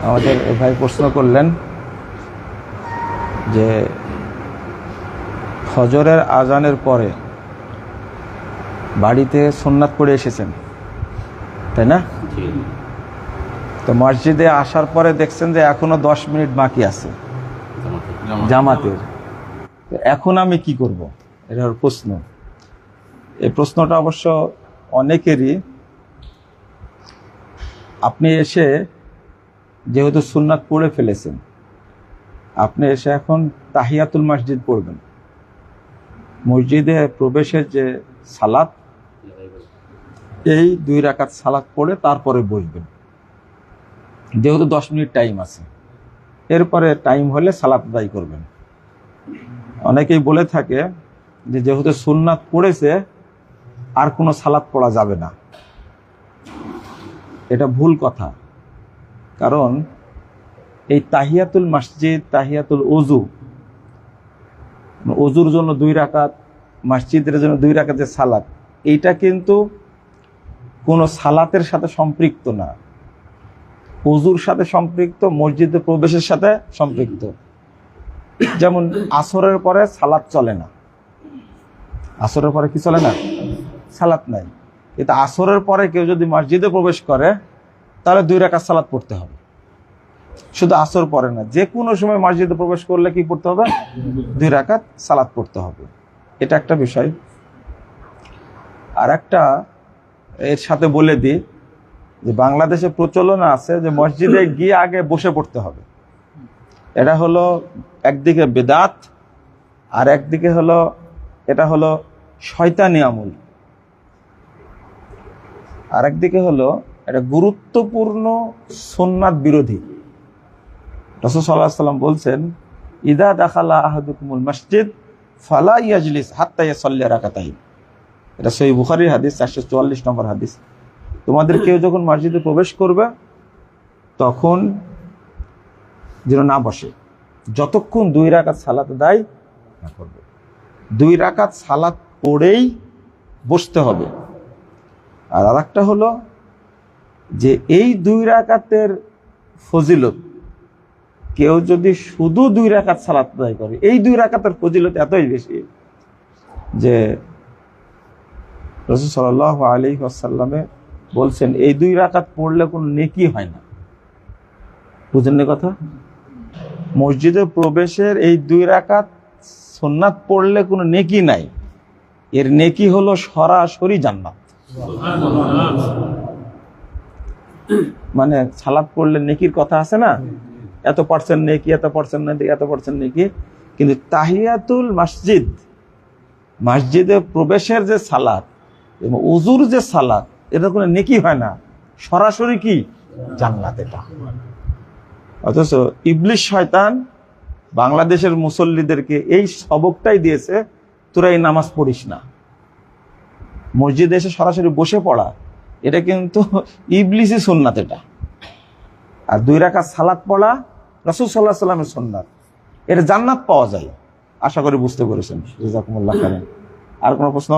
আমাদের ভাই প্রশ্ন করলেন যে ফজরের আজানের পরে বাড়িতে সুন্নাত পড়ে এসেছেন, তাই না? তো মসজিদে আসার পরে দেখছেন যে এখনো 10 মিনিট বাকি আছে জামাতের, এখন আমি কি করব? এটা প্রশ্ন। এই প্রশ্নটা অবশ্য অনেকেরই। আপনি এসে যেহেতু সুন্নাত পড়ে ফেলেছেন, আপনি এসে এখন তাহিয়াতুল মসজিদ পড়বেন। মসজিদে প্রবেশের যে সালাত, এই 2 রাকাত সালাত পড়ে তারপরে বসবেন, যেহেতু 10 মিনিট টাইম আছে। এরপরে টাইম হলে সালাত আদায় করবেন। অনেকেই বলে থাকে যে যেহেতু সুন্নাত পড়েছে আর কোনো সালাত পড়া যাবে না। এটা ভুল কথা। কারণ এই তাহিয়াতুল মসজিদ, তাহিয়াতুল ওযু, ওযুর জন্য 2 রাকাত, মসজিদের জন্য 2 রাকাতের সালাত, এইটা কিন্তু কোনো সালাতের সাথে সম্পৃক্ত না, ওযুর সাথে সম্পৃক্ত, মসজিদে প্রবেশের সাথে সম্পৃক্ত। যেমন আসরের পরে সালাত চলে না, আসরের পরে কি চলে না? সালাত নাই। কিন্তু আসরের পরে কেউ যদি মসজিদে প্রবেশ করে তাহলে 2 রাকাত সালাত পড়তে হবে। শুধু আসর পরে না, যে কোনো সময় মসজিদে প্রবেশ করলে কি পড়তে হবে? 2 রাকাত সালাত পড়তে হবে। এটা একটা বিষয়। আর একটা এর সাথে বলে দিই যে বাংলাদেশে প্রচলন আছে যে মসজিদে গিয়ে আগে বসে পড়তে হবে। এটা হলো একদিকে বেদাত, আর একদিকে হলো এটা হলো শয়তানি আমল, আর একদিকে হলো এটা গুরুত্বপূর্ণ সুন্নাত বিরোধী। রাসূল সাল্লাল্লাহু আলাইহি ওয়াসাল্লাম বলছেন, ইদা দাখালা আহাদুকুমুল মসজিদ ফালা ইয়াজলিস হাত্তা ইয়াসাল্লি রাকাতাইন। এটা সহিহ বুখারীর হাদিস, 444 নম্বর হাদিস। তোমাদের কেউ যখন মসজিদে প্রবেশ করবে তখন যেন না বসে, যতক্ষণ 2 রাকাত সালাত আদায় না করবে। 2 রাকাত সালাত পড়েই বসতে হবে। আর আরেকটা হলো যে এই 2 রাকাতের ফজিলত, কেউ যদি শুধু 2 রাকাত সালাত আদায় করে, এই 2 রাকাতের ফজিলত এতই বেশি যে রাসূল সাল্লাল্লাহু আলাইহি ওয়াসাল্লামে বলছেন এই 2 রাকাত পড়লে কোনো নেকি হয় না। বুঝলেন কথা? মসজিদে প্রবেশের এই 2 রাকাত সুন্নাত পড়লে কোনো নেকি নাই, এর নেকি হলো সরাসরি জান্নাত। মানে সালাত পড়লে নেকির কথা আছে না, এত পার্সেন্ট নেকি, এত পার্সেন্ট নেকি, এত পার্সেন্ট নেকি। কিন্তু তাহিয়াতুল মসজিদ, মসজিদে প্রবেশের যে সালাত এবং ওযুর যে সালাত, এটা কোনো নেকি হয় না, সরাসরি কি জান্নাত। এটা অথচ ইবলিস শয়তান বাংলাদেশের মুসল্লিদেরকে এই সবকটাই দিয়েছে, তোরা এই নামাজ পড়িস না, মসজিদে এসে সরাসরি বসে পড়া, এটা কিন্তু ইবলিসই সুন্নাত। এটা আর 2 রাকাত সালাত পড়া রাসূল সাল্লাল্লাহু আলাইহি ওয়াসাল্লামের সুন্নাত, এর জান্নাত পাওয়া যায়। আশা করি বুঝতে পেরেছেন। জাযাকুমুল্লাহ খাইরান। আর কোনো প্রশ্ন?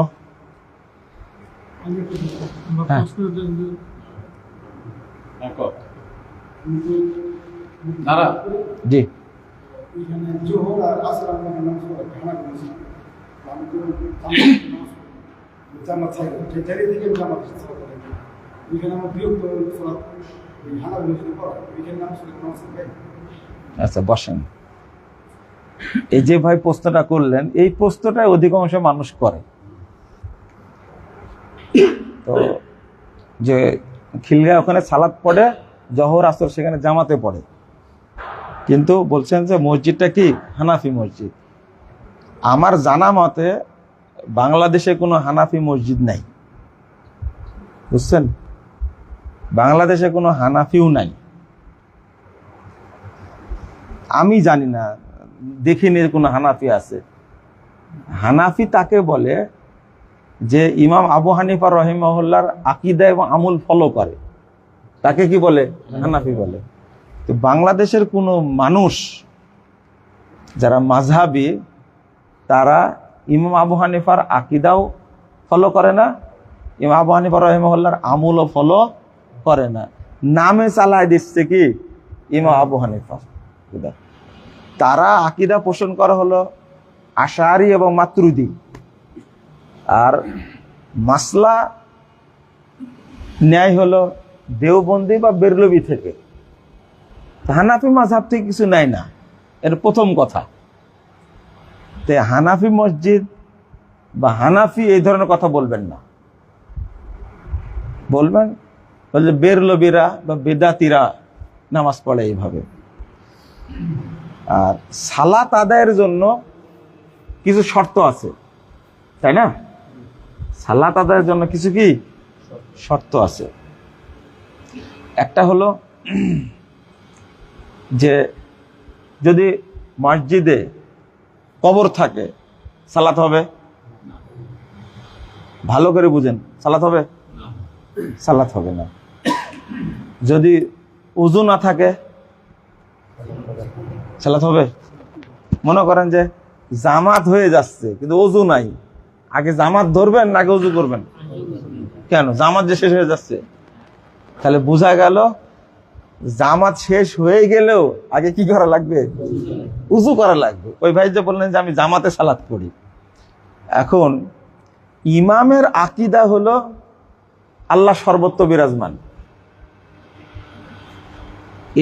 জি, আচ্ছা বসেন। এই যে ভাই প্রশ্নটা করলেন, এই প্রশ্নটাই অধিকাংশ মানুষ করে। তো যে খিলগাঁও ওখানে সালাত পড়ে, জোহর আসর সেখানে জামাতে পড়ে, কিন্তু বলছেন যে মসজিদটা কি হানাফি মসজিদ। আমার জানা মতে বাংলাদেশে কোনো হানাফি মসজিদ নাই, বুঝছেন? বাংলাদেশে কোনো হানাফিও নাই, আমি জানি না, দেখিনি কোনো হানাফি আছে। হানাফি তাকে বলে যে ইমাম আবু হানিফা রাহিমাহুল্লাহর আকীদা এবং আমল ফলো করে, তাকে কি বলে? হানাফি বলে। তো বাংলাদেশের কোনো মানুষ যারা মাযহাবী, তারা ইমাম আবু হানিফার আকীদাও ফলো করে না, ইমাম আবু হানিফা রাহিমাহুল্লাহর আমলও ফলো করে না। নামে চালায় দিচ্ছে কি ইমাম আবু হানিফা। তারা আকীদা পোষণ করা হলো আশারি এবং মাতুরিদি, আর মাসলা ন্যায় হলো দেওবন্দি বা বেরলভী থেকে। হানাফি মাযহাব থেকে কিছু নেয় না, এর প্রথম কথা। তে হানাফি মসজিদ বা হানাফি এই ধরনের কথা বলবেন না, বলবেন বললে বেরলভীরা বা বেদাতিরা নামাজ পড়ে এইভাবে। আর সালাত আদায়ের জন্য কিছু শর্ত আছে, তাই না? সালাত আদায়ের জন্য কিছু কি শর্ত আছে। একটা হলো যে যদি মসজিদে কবর থাকে সালাত হবে? ভালো করে বুঝেন, সালাত হবে? সালাত হবে না। যদি ওযু না থাকে সালাত হবে? মনে করেন যে জামাত হয়ে যাচ্ছে কিন্তু ওযু নাই, আগে জামাত ধরবেন নাকি ওযু করবেন? কেন? জামাত যে শেষ হয়ে যাচ্ছে। তাহলে বোঝা গেল জামাত শেষ হয়ে গেলেও আগে কি করা লাগবে? উযু করা লাগবে। ওই ভাই যে বললেন যে আমি জামাতে সালাত পড়ি, এখন ইমামের আকীদা হলো আল্লাহ সর্বত্র বিরাজমান।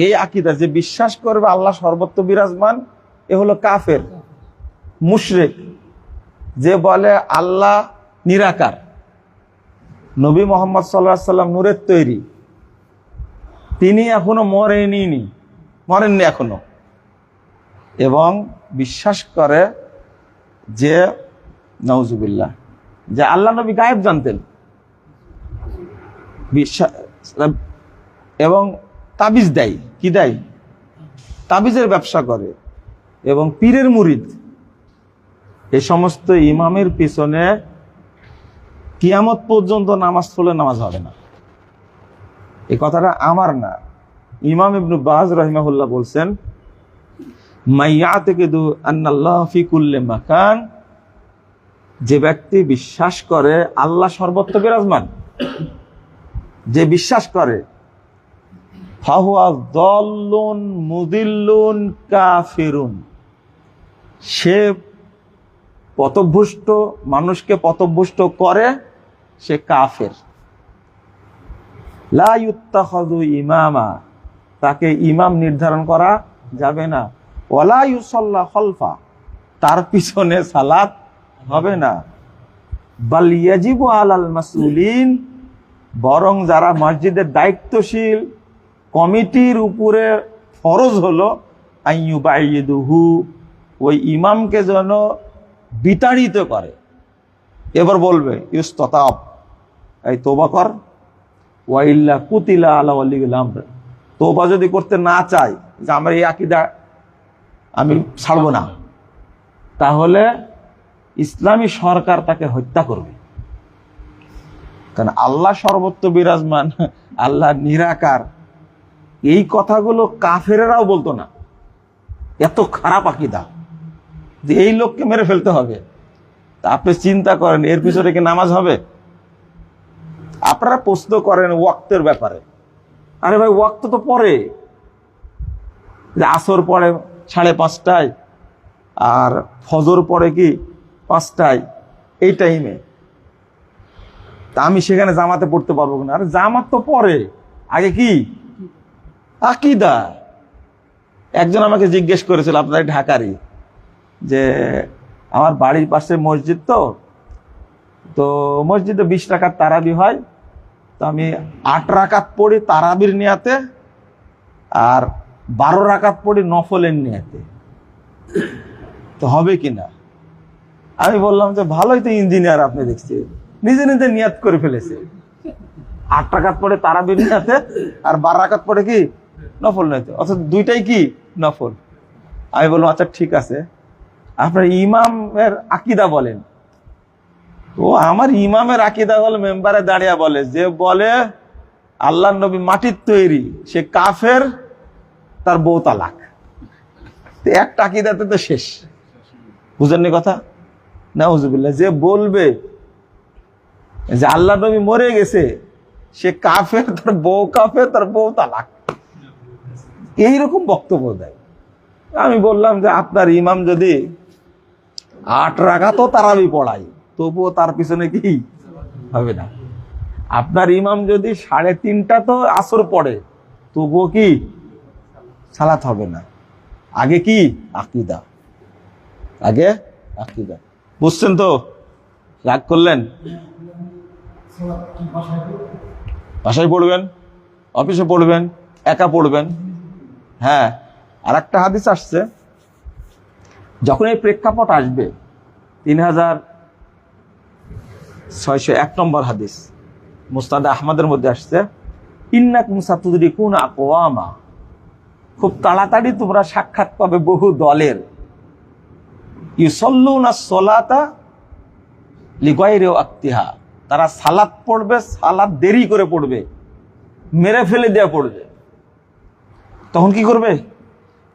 এই আকীদা যে বিশ্বাস করবে আল্লাহ সর্বত্র বিরাজমান, এ হলো কাফের, মুশরিক। যে বলে আল্লাহ নিরাকার, নবী মুহাম্মদ সাল্লাল্লাহু আলাইহি ওয়াসাল্লাম নূরের তৈরি, তিনি এখনো মরেননি এখনো, এবং বিশ্বাস করে যে নাউজুবিল্লাহ যে আল্লাহ নবী গায়েব জানতেন, এবং তাবিজ দেয়। কি দেয়? তাবিজের ব্যবসা করে, এবং পীরের মুরিদ। এই সমস্ত ইমামের পিছনে কিয়ামত পর্যন্ত নামাজ পড়লে নামাজ হবে না। এই কথাটা আমার না, ইমাম ইবনে বাজ রাহিমাহুল্লাহ বলছেন, মাইয়াতাকিদু আন্নাল্লাহ ফি কুল্লি মাকান, যে ব্যক্তি বিশ্বাস করে আল্লাহ সর্বত্র বিরাজমান, যে বিশ্বাস করে, ফাহুয়া যাল্লুন মুদিল্লুন কাফিরুন, সে পথভ্রষ্ট, মানুষকে পথভ্রষ্ট করে, সে কাফের। লা ইউত্তাখাযু ইমামা, তাকে ইমাম নির্ধারণ করা যাবে না। ওয়ালা ইউসাল্লা খালফা, তার পিছনে সালাত হবে না। বাল ইয়াজিবু আলাল মাসউলিন, বরং যারা মসজিদের দায়িত্বশীল কমিটির উপরে ফরজ হলো আইয়ুবাইয়িদুহু, ওই ইমামকে যেন বিতাড়িত করে। এবার বলবে ইউস্তাতাব, এই তওবা কর, ওয়াইল্লা কুতিলা আলা ওয়ালিল আমর, তওবা যদি করতে না চায় যে আমার এই আকীদা আমি ছাড়বো না, তাহলে ইসলামী সরকার তাকে হত্যা করবে। কারণ আল্লাহ সর্বত্র বিরাজমান, আল্লাহ নিরাকার, এই কথাগুলো কাফেরেরাও বলতো না। এত খারাপ আকীদা যে এই লোককে মেরে ফেলতে হবে। তা আপনি চিন্তা করেন এর পিছনে কি নামাজ হবে? আপনারা প্রশ্ন করেন ওয়াক্তের ব্যাপারে, আরে ভাই ওয়াক্ত তো পরে, যে আসর পরে 5:30টায়, আর ফজর পরে কি 5টায়, এই টাইমে। তা আমি সেখানে জামাতে পড়তে পারবো না? আরে জামাত তো পরে, আগে কি আকীদা। একজন আমাকে জিজ্ঞেস করেছিল, আপনার ঢাকারই, যে আমার বাড়ির পাশে মসজিদ, তো মসজিদে 20 রাকাত তারাবি হয়, তো আমি 8 রাকাত পড়ি তারাবির নিয়াতে, আর 12 রাকাত পড়ি নফলের নিয়াতে, তো হবে কিনা? আমি বললাম যে ভালোই তো ইঞ্জিনিয়ার আপনি, দেখছি নিজে নিজে নিয়াত করে ফেলেছে, 8 রাকাত পড়ে তারাবির নিয়াতে আর 12 রাকাত পড়ে কি নফল নিয়াতে, অর্থাৎ দুইটাই কি নফল। আমি বললাম আচ্ছা ঠিক আছে, আপনার ইমামের আকীদা বলেন। ও আমার ইমামের আকীদা হলো মেম্বারে দাঁড়িয়ে বলে, যে বলে আল্লাহর নবী মাটির তৈরি সে কাফের, তার বউ তালাক। একটা আকীদাতে তো শেষ, বুঝেননি কথা? নাউজুবিল্লাহ। যে বলবে যে আল্লাহর নবী মরে গেছে সে কাফের, তার বউ কাফের, তার বউ তালাক। এইরকম বক্তব্য দেয়। আমি বললাম যে আপনার ইমাম যদি 8 রাকাতও তারাবি পড়ায় তবুও তার পিছনে কি হবে না। আপনার ইমাম যদি 3:30 তো আসর পড়ে তবুও কি সালাত হবে না। আগে কি আকীদা, আগে আকীদা। বুঝছেন তো? রাগ করলেন? বাসায় পড়বেন, অফিসে পড়বেন, একা পড়বেন। হ্যাঁ, আর একটা হাদিস আসছে, যখন এই প্রেক্ষাপট আসবে 3601 নম্বর হাদিস মুসনাদ আহমদের মধ্যে আসছে, ইন্নাকুম সাতুদরিকুনা আকওয়ামা, খুব তাড়াতাড়ি তোমরা সাক্ষাৎ পাবে বহু দলের, ইউসাল্লুনা সলাতা লিগায়রি ওয়াক্তিহা, তারা সালাত পড়বে, সালাত দেরি করে পড়বে, মেরে ফেলে দেয়া পড়বে। তখন কি করবে?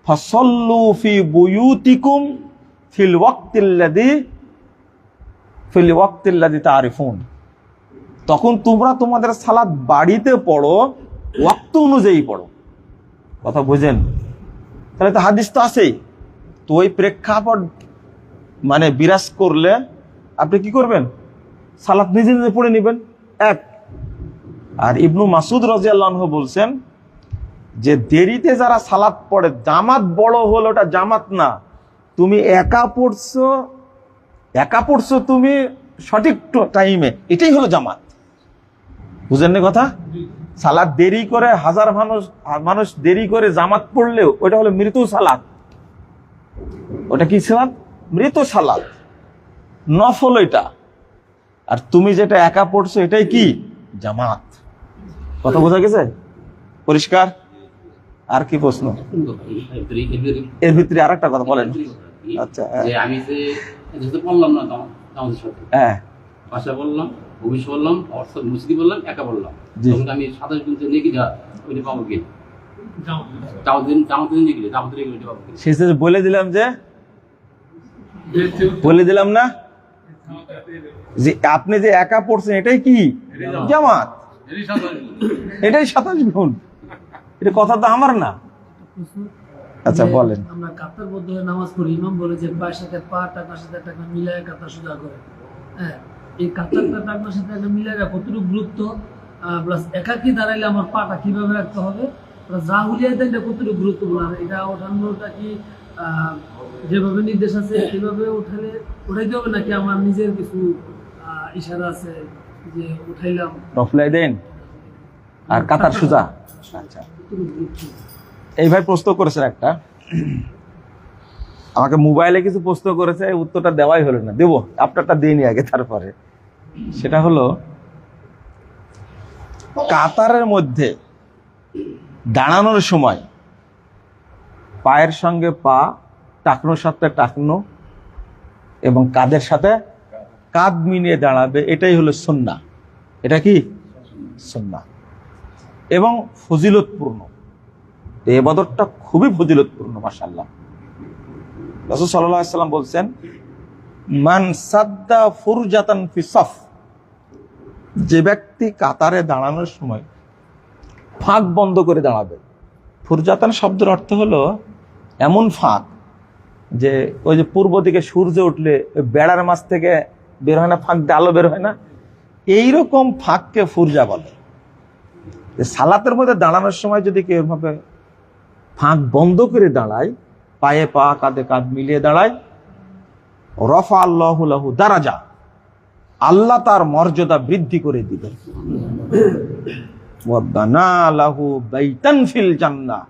ফাসাল্লু ফি বুয়ুতিকুম ফিল ওয়াক্তিল্লাযী তারিফুন, তখন তোমরা তোমাদের সালাত বাড়িতে পড়ো, ওয়াক্ত অনুযায়ী পড়ো। কথা বুঝেন? তাহলে তো হাদিস তো আছেই। তো ওই প্রেক্ষাপট মানে বিরাজ করলে আপনি কি করবেন? সালাত নিজে নিজে পড়ে নেবেন। এক, আর ইবনু মাসুদ রাদিয়াল্লাহু আনহু বলছেন যে দেরিতে যারা সালাত পড়ে, জামাত বড় হলো, ওটা জামাত না, তুমি একা পড়ছো তুমি সঠিক টাইমে, এটাই হলো জামাত। বুঝেন না কথা? সালাত দেরি করে হাজার মানুষ দেরি করে জামাত পড়লেও ওটা হলো মৃত সালাত। ওটা কি সালাত? মৃত সালাত, নফল এটা। আর তুমি যেটা একা পড়ছো এটাই কি? জামাত। কথা বোঝা গেছে? পরিষ্কার? আর কি প্রশ্ন? এর ভিতরে আর একটা কথা বলেন। আচ্ছা, আমি যে বললাম না আমাদের সাথে, হ্যাঁ, ভাষা বললাম, ভবিষ্য বললাম, অর্থাৎ মুসলিম বললাম, একা বললাম, তখন আমি 27 দিন নিয়ে গিয়ে ওইটা পাবো কি? শেষে বলে দিলাম যে, বলে দিলাম না যে আপনি যে একা পড়ছেন এটাই কি? জামাত। এটাই 27 গুণ। এটা কথা তো আমার না। আচ্ছা বলেন। আমরা কাতার বদ্ধ হয়ে নামাজ পড়ি, ইমাম বলে যে পায়ের সাথে পা, টাকার সাথে টাকা মিলায় কাতার সোজা করে। হ্যাঁ, এই কাতারটা টাকার সাথে একটা মিলায় কতটুকু গুরুত্ব, প্লাস একাকি দাঁড়াইলে আমার পাটা কিভাবে রাখতে হবে, প্লাস রাহুলিয়া দেন কতটুকু গুরুত্বপূর্ণ। এটা ওঠানোটা কি যেভাবে নির্দেশ আছে সেভাবে উঠাইতে হবে, নাকি আমার নিজের কিছু ইশারা আছে যে উঠাইলাম রফলাই দেন আর কাতার সোজা? আচ্ছা, এই ভাই প্রশ্ন করেছেন একটা, আমাকে মোবাইলে কিছু প্রশ্ন করেছে, উত্তরটা দেওয়াই হলো না, দেবো আপনারটা দিইনি আগে, তারপরে সেটা হলো কাতারের মধ্যে দাঁড়ানোর সময় পায়ের সঙ্গে পা, টাকনোর সাথে টাকনো এবং কাঁধের সাথে কাঁধ মিলিয়ে দাঁড়াবে, এটাই হলো সুন্নাহ। এটা কি? সুন্নাহ এবং ফজিলতপূর্ণ। এই ইবাদতটা খুবই ফজিলতপূর্ণ, মাশাআল্লাহ। রাসূল সাল্লাল্লাহু আলাইহি ওয়াসাল্লাম বলছেন, মান সাদ্দা ফুরজাতান ফি সাফ, যে ব্যক্তি কাতারে দাঁড়ানোর সময় ফাঁক বন্ধ করে দাঁড়াবে। ফুরজাতান শব্দের অর্থ হলো এমন ফাঁক যে ওই যে পূর্ব দিকে সূর্য উঠলে বেড়ার মাছ থেকে বের হয় না, ফাঁক দিয়ে আলো বের হয় না, এইরকম ফাঁককে ফুরজা বলে। সালাতের মধ্যে দাঁড়ানোর সময় যদি কেউ এভাবে ফাঁক বন্ধ করে দাঁড়ায়, পায়ে পা, কাঁধে কাঁধ মিলিয়ে দাঁড়ায়, রফা আল্লাহু লাহু দারাজা, আল্লাহ তার মর্যাদা বৃদ্ধি করে দিবেন। ওয়াদানা লাহু বাইতান ফিল জান্নাহ,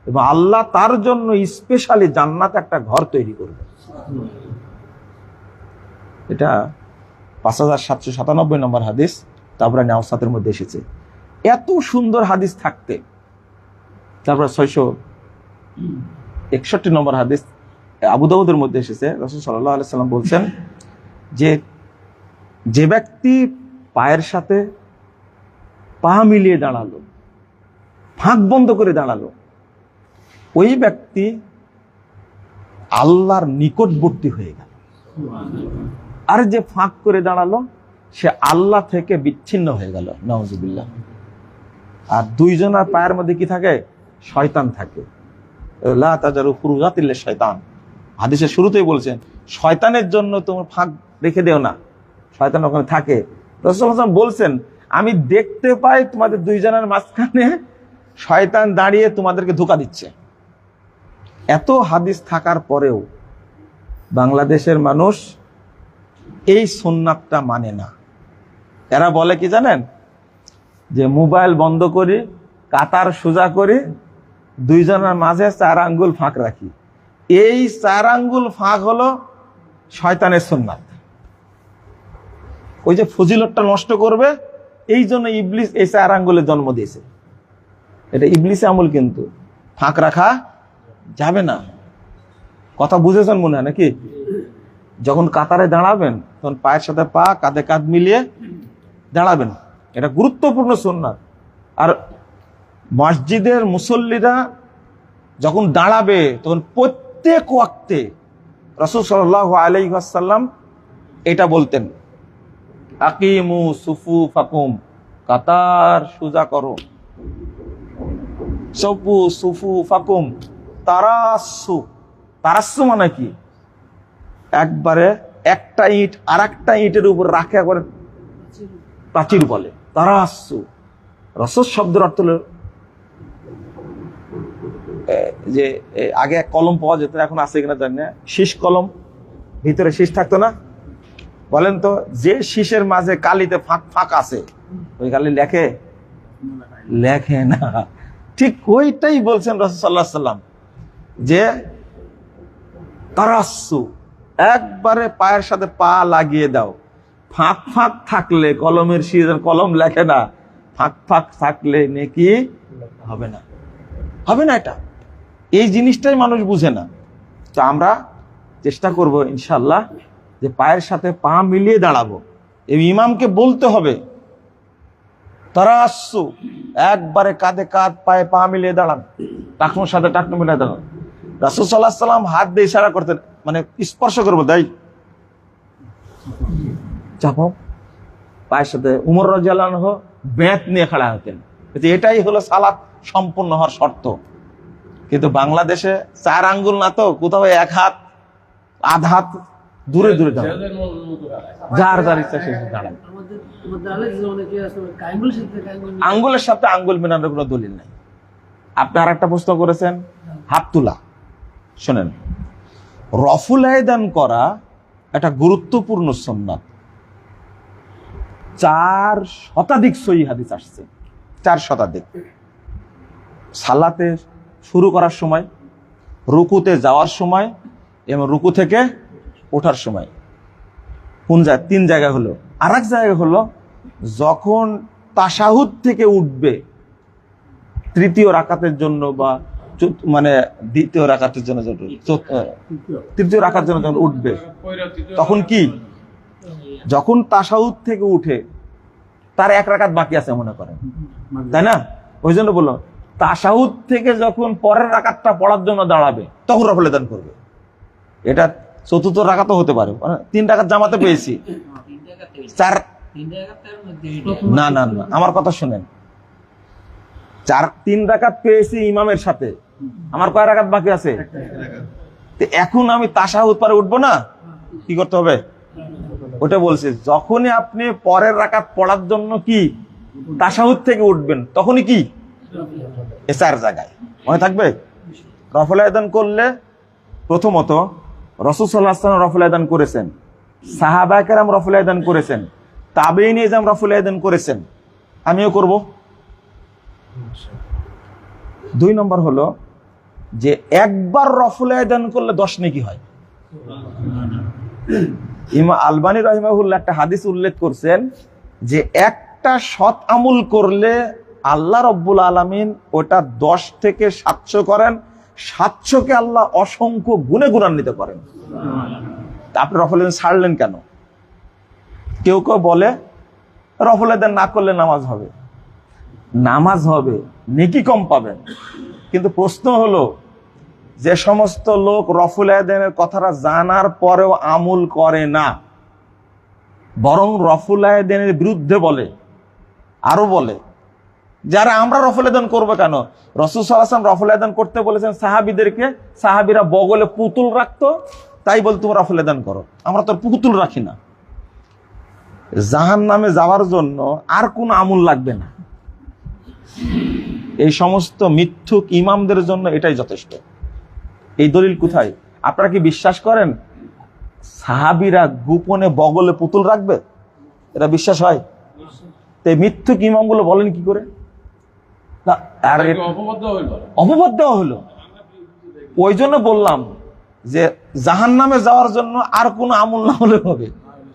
এবং আল্লাহ তার জন্য স্পেশালি জান্নাতে একটা ঘর তৈরি করবে। এটা 5797 নম্বর হাদিস তারপরে নাওসাতের মধ্যে এসেছে। এত সুন্দর হাদিস থাকতে তারপরে 661 নম্বর হাদিস আবু দাউদের মধ্যে এসেছে, রাসূল সাল্লাল্লাহু আলাইহি সাল্লাম বলছেন যে ব্যক্তি পায়ের সাথে পা মিলিয়ে দাঁড়ালো, ফাঁক বন্ধ করে দাঁড়ালো, ওই ব্যক্তি আল্লাহর নিকটবর্তী হয়ে গেল। আর যে ফাঁক করে দাঁড়ালো সে আল্লাহ থেকে বিচ্ছিন্ন হয়ে গেল, নাউজুবিল্লাহ। আর দুইজনের পায়ের মধ্যে কি থাকে? শয়তান থাকে। লা তাজারু ফুরুজাতিল শাইতান, হাদিসের শুরুতেই বলছেন শয়তানের জন্য তোমার ফাঁক রেখে দেও না, শয়তান ওখানে থাকে। রাসূলুল্লাহ সাল্লাল্লাহু আলাইহি ওয়াসাল্লাম বলছেন আমি দেখতে পাই তোমাদের দুইজনের মাঝখানে শয়তান দাঁড়িয়ে তোমাদেরকে ধোঁকা দিচ্ছে। এত হাদিস থাকার পরেও বাংলাদেশের মানুষ এই সুন্নাতটা মানে না। এরা বলে কি জানেন, যে মোবাইল বন্ধ করি, কাতার সোজা করি, দুইজনের মাঝে 4 আঙ্গুল ফাঁক রাখি। এই 4 আঙ্গুল ফাঁক হলো শয়তানের সুন্নাত। ওই যে ফজিলতটা নষ্ট করবে, এই জন্য ইবলিস এই 4 আঙ্গুলের জন্ম দিয়েছে। এটা ইবলিসে আমল, কিন্তু ফাঁক রাখা যাবে না। কথা বুঝেছেন মনে হয় নাকি? যখন কাতারে দাঁড়াবেন তখন পায়ের সাথে পা, কাঁধে কাঁধ মিলিয়ে দাঁড়াবেন, এটা গুরুত্বপূর্ণ সুন্নাত। আর মসজিদের মুসল্লিরা যখন দাঁড়াবে তখন প্রত্যেক ওয়াক্তে রাসূল সাল্লাল্লাহু আলাইহি ওয়াসাল্লাম এটা বলতেন, আকিমু সুফুফাকুম, কাতার সোজা করো, সফু সুফুফাকুম তারাসসু। তারাসসু মানে কি? একবারে একটা ইট আর একটা ইটের উপর রাখে একবারে প্রাচীর বলে তারাসসু। রাসূল শব্দের অর্থ হলো যে আগে এক কলম পাওয়া যেত, এখন আছে কিনা জানি না, শীষ কলম, ভিতরে শীষ থাকতো না? বলেন তো, যে শীষের মাঝে কালিতে ফাঁক ফাঁক আছে, ওই কালি লেখে? লেখে না। ঠিক ওইটাই বলছেন রাসূল সাল্লাল্লাহু আলাইহি ওয়াসাল্লাম, যে তারাসসু, একবারে পায়ের সাথে পা লাগিয়ে দাও। ফাঁক ফাঁক থাকলে কলমের শীষ, কলম লেখে না, ফাঁক ফাঁক থাকলে নেকি হবে না, হবে না। এটা এই জিনিসটাই মানুষ বুঝে না। তো আমরা চেষ্টা করব ইনশাআল্লাহ যে পায়ের সাথে পা মিলিয়ে দাঁড়াবো। এই ইমামকে বলতে হবে তারাসসু, একবারে কাঁধে কাঁধ, পায়ে পা মিলিয়ে দাঁড়ান, টাকনোর সাথে টাকনো মিলিয়ে দাঁড়ান। রাসূল সাল্লাল্লাহু আলাইহি ওয়াসাল্লাম হাত দিয়ে ইশারা করতেন, মানে স্পর্শ করবো, তাই চাপো পায়ের সাথে। উমর রাদিয়াল্লাহু আনহু বেত নিয়ে খাড়া হতেন। এটাই হলো সালাত সম্পূর্ণ হওয়ার শর্ত। কিন্তু বাংলাদেশে 4 আঙ্গুল না, তো কোথাও 1 হাত, আধ হাত দূরে দূরে দাঁড়ান, যার যার ইচ্ছা সে দাঁড়ান। আঙ্গুলের সাথে আঙ্গুল মেলানোর কোনো দলিল নাই। আপনি আর একটা প্রশ্ন করেছেন, হাত তোলা। শোনেন, রফুল আয়দান করা একটা গুরুত্বপূর্ণ সুন্নাত। 4 শতাধিক সহিহ হাদিস আসছে, 4 শতাধিক। সালাতে শুরু করার সময়, রুকুতে যাওয়ার সময় এবং রুকু থেকে ওঠার সময়। কোন জায়গায়? 3 জায়গায় হলো। আর এক জায়গায় হলো যখন তাশাহুদ থেকে উঠবে, 3য় রাকাতের জন্য বা মানে 2য় রাকাতের জন্য, 3য় রাকাতের জন্য যখন উঠবে, তখন কি? যখন তাশাহুদ থেকে উঠে তার 1 রাকাত বাকি আছে মনে করেন, তাই না? ওই জন্য বললাম, তাশাহুদ থেকে যখন পরের রাকাতটা পড়ার জন্য দাঁড়াবে তখন রফুল আযান করবে। এটা 4র্থ রাকাতও হতে পারে, 3 রাকাত জামাতে পেয়েছি, 4 না না না, আমার কথা শুনেন, 3 রাকাত পেয়েছি ইমামের সাথে, আমার কয় রাকাত বাকি আছে? এখন আমি তাশাহুদ পরে উঠবো না, কি করতে হবে? ওটা বলছে, যখনই আপনি পরের রাকাত পড়ার জন্য কি তাশাহুদ থেকে উঠবেন, তখনই কি 4 জায়গায় মনে থাকবে। রফুল আযান করলে প্রথমত রাসূল সাল্লাল্লাহু আলাইহি ওয়াসাল্লাম রফুল আযান করেছেন, সাহাবায়ে কেরাম রফুল আযান করেছেন, তাবেঈন ইজম রফুল আযান করেছেন, আমিও করব। 2 নম্বর হলো যে একবার রফুল আযান করলে 10 নেকি হয়। ইমাম আলবানী রাহিমাহুল্লাহ একটা হাদিস উল্লেখ করছেন যে একটা সৎ আমল করলে আল্লাহ রব্বুল আলামিন ওটা 10 থেকে 700 করেন, 700-কে আল্লাহ অসংখ্য গুণে গুণান্বিত করেন। আপনি রফুল আযান ছাড়লেন কেন? কেউ কেউ বলে রফুল আযান না করলে নামাজ হবে, নামাজ হবে, নেকি কম পাবেন। কিন্তু প্রশ্ন হলো, যে সমস্ত লোক রফুল আযানের কথাটা জানার পরেও আমল করে না, বরং রফুল আযানের বিরুদ্ধে বলে, আরো বলে যারা আমরা রফল আদান করবো কেন? রাসূল সাল্লাল্লাহু আলাইহি ওয়াসাল্লাম রফল আদান করতে বলেছেন সাহাবীদেরকে, সাহাবীরা বগলে পুতুল রাখতো, তাই বল তোমরা রফল আদান করো। আমরা তো পুতুল রাখি না। জাহান্নামে যাওয়ার জন্য আর কোনো আমল লাগবে না, এই সমস্ত মিথ্যুক ইমামদের জন্য এটাই যথেষ্ট। এই দলিল কোথায়? আপনারা কি বিশ্বাস করেন সাহাবীরা গোপনে বগলে পুতুল রাখবে? এটা বিশ্বাস হয়? তো এই মিথ্যুক ইমামগুলো বলেন কি করে? না, আর অপবাদ দেওয়া হলো। ওই জন্য বললাম যে জাহান্নামে যাওয়ার জন্য আর কোনো আমল না হলে হবে,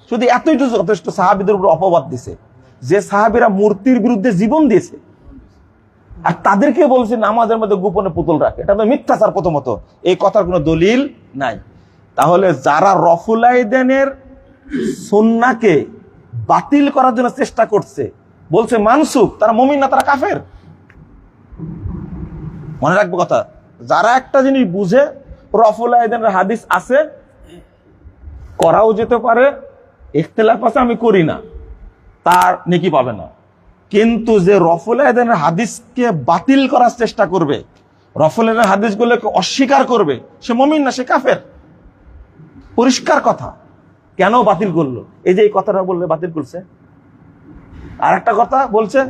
শুধু এতই তো যথেষ্ট। সাহাবীদের উপর অপবাদ দিছে, যে সাহাবীরা মূর্তির বিরুদ্ধে জীবন দিয়েছে, আর তাদেরকে বলছে নামাজের মধ্যে গোপনে পুতুল রাখে। এটা তো মিথ্যাচার। প্রথমত এই কথার কোনো দলিল নাই। তাহলে যারা রফুল আইদানের সুন্নাহকে বাতিল করার জন্য চেষ্টা করছে, বলছে মানসুখ, তারা মুমিন না, তারা কাফের। মনে রাখবো কথা, যারা একটা জিনিস বুঝে রফুল আইদানের হাদিস আছে, করাও যেতে পারে, ইখতিলাফ আছে, আমি করি না, তার নেকি পাবে না। কিন্তু যে রফুল আইদানের হাদিসকে বাতিল করার চেষ্টা করবে, রফুল আইদানের হাদিসগুলোকে অস্বীকার করবে, সে মুমিন না, সে কাফের। পরিষ্কার কথা। কেন বাতিল করলো? এই যে এই কথাটা বললে বাতিল করছে। আর একটা কথা বলছে,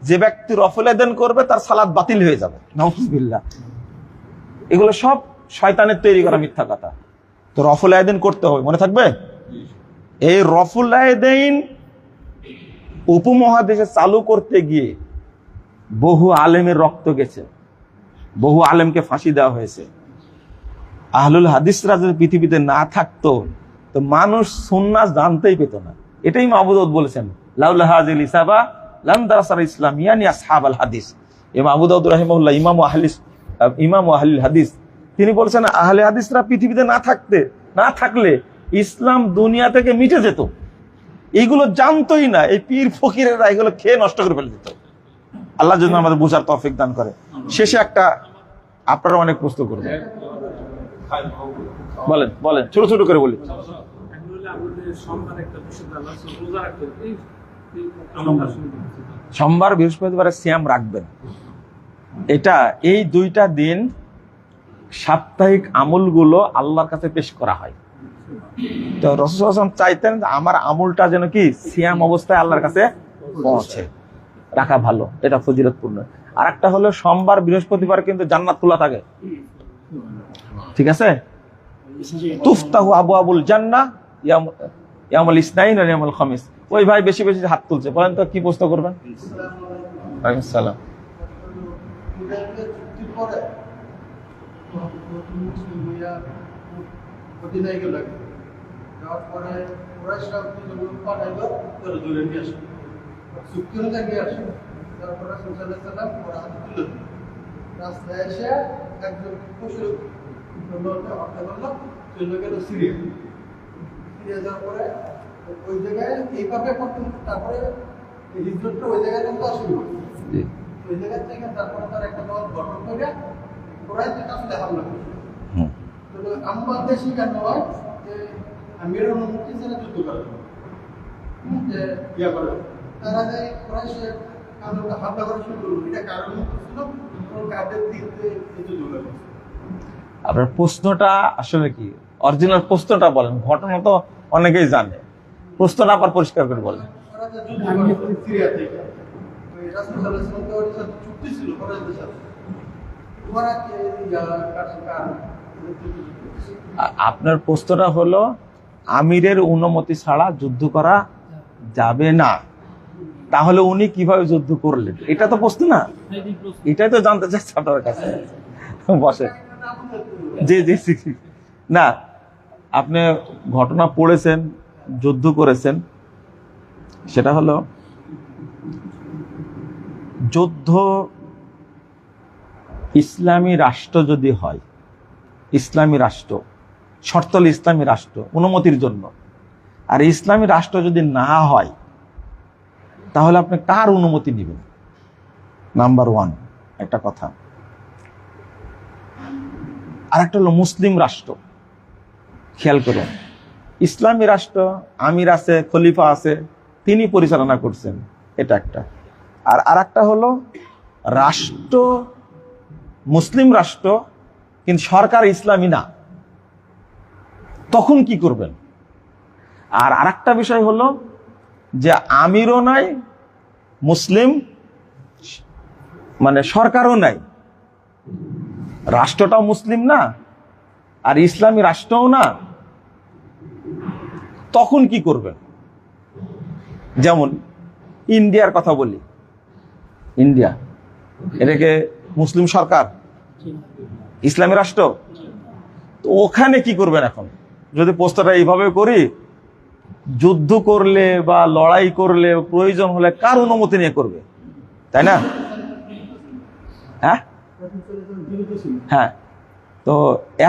যে ব্যক্তি রফুল আইদান করবে তার সালাত বাতিল হয়ে যাবে। নাউযুবিল্লাহ। এগুলো সব শয়তানের তৈরি করা মিথ্যা কথা। তো রফুল আইদান করতে হবে, মনে থাকবে। এই রফুল আইদান উপমহাদেশে চালু করতে গিয়ে বহু আলেমের রক্ত গেছে, বহু আলেমকে ফাঁসি দেওয়া হয়েছে। আহলুল হাদিসরা যদি পৃথিবীতে না থাকতো তো মানুষ সুন্নাহ জানতেই পেত না। এটাই আবু দাউদ বলেছেন, লাউলা হাযিল ইসাবা লাম দারাসাল ইসলাম ইয়ানি আসহাবাল হাদিস। ইমাম আবু দাউদ রাহিমাহুল্লাহ, ইমাম আহলিল হাদিস, তিনি বলছেন আহলে হাদিসরা পৃথিবীতে না থাকলে ইসলাম দুনিয়া থেকে মিটে যেত। এইগুলো জানতোই না, এই পীর ফকিরেরা এগুলো খেয়ে নষ্ট করে ফেলে দিত। আল্লাহ যেন আমাদের বোঝার তৌফিক দান করে। শেষে একটা, আপনারা অনেক প্রশ্ন করবেন, বলেন ছোট ছোট করে বলি। সোমবার বৃহস্পতিবারে সিয়াম রাখবেন। এটা এই দুইটা দিন সাপ্তাহিক আমলগুলো আল্লাহর কাছে পেশ করা হয়। তো রাসূল সাল্লাল্লাহু আলাইহি ওয়াসাল্লাম চাইতেন আমার আমলটা যেন কি সিয়াম অবস্থায় আল্লাহর কাছে পৌঁছে, রাখা ভালো, এটা ফজিলতপূর্ণ। আর একটা হলো সোমবার বৃহস্পতিবার কিন্তু জান্নাত খোলা থাকে, ঠিক আছে? তুফতাহু আবওয়াবুল জান্নাহ ইয়াউমুল ইসনাইন ওয়া ইয়াউমুল খামিস। ওই ভাই বেশি বেশি হাত তুলছে, বলেন তো কি প্রশ্ন করবেন? ওয়ালাইকুম সালাম। ওই জায়গায় এইভাবে তারপরে হিজরতটা ওই জায়গায় শুরু হয়। ওই জায়গা থেকে তারপরে তার একটা দল গঠন করে কোরাইশদের কাছে হামলা করে। আমাদের সেখানে হয় যে আমির অনুমতি ছাড়া যুদ্ধ করে, যে ইয়া করে তারা যে কোরাইশের হামলা করা শুরু করলো। এটা কারণ ছিল কাদের দিক দিয়ে যুদ্ধ করে। আপনার প্রশ্নটা আসলে কি, অরিজিনাল প্রশ্নটা বলেন। ঘটনা তো অনেকেই জানে, প্রশ্নটা আবার পরিষ্কার করে বলেন। আপনার প্রশ্নটা হলো আমিরের অনুমতি ছাড়া যুদ্ধ করা যাবে না, তাহলে উনি কিভাবে যুদ্ধ করলেন? এটা তো প্রশ্ন না, এটাই তো জানতে চাচ্ছি আপনার কাছে। বসে জি জি জি না, আপনি ঘটনা পড়েছেন, যুদ্ধ করেছেন। সেটা হলো যুদ্ধ ইসলামী রাষ্ট্র যদি হয়, ইসলামী রাষ্ট্র, শর্ত হলো ইসলামী রাষ্ট্র অনুমতির জন্য। আর ইসলামী রাষ্ট্র যদি না হয় তাহলে আপনি কার অনুমতি নেবেন? নাম্বার ওয়ান একটা কথা। আর একটা হলো মুসলিম রাষ্ট্র। খেয়াল করুন, ইসলামী রাষ্ট্র, আমির আছে, খলিফা আছে, তিনি পরিচালনা করছেন, এটা একটা। আর আরেকটা হলো রাষ্ট্র মুসলিম রাষ্ট্র কিন্তু সরকার ইসলামী না, তখন কি করবেন? আর আরেকটা বিষয় হলো যে আমিরও নাই, মুসলিম মানে সরকারও নাই, রাষ্ট্রটাও মুসলিম না আর ইসলামী রাষ্ট্রও না, তখন কি করবেন? যেমন ইন্ডিয়ার কথা বলি, ইন্ডিয়া এটাকে মুসলিম সরকার, ইসলামী রাষ্ট্র, তো ওখানে কি করবেন এখন? যদি প্রশ্নটা এইভাবে করি, যুদ্ধ করলে বা লড়াই করলে প্রয়োজন হলে কার অনুমতি নিয়ে করবে, তাই না? হ্যাঁ হ্যাঁ, তো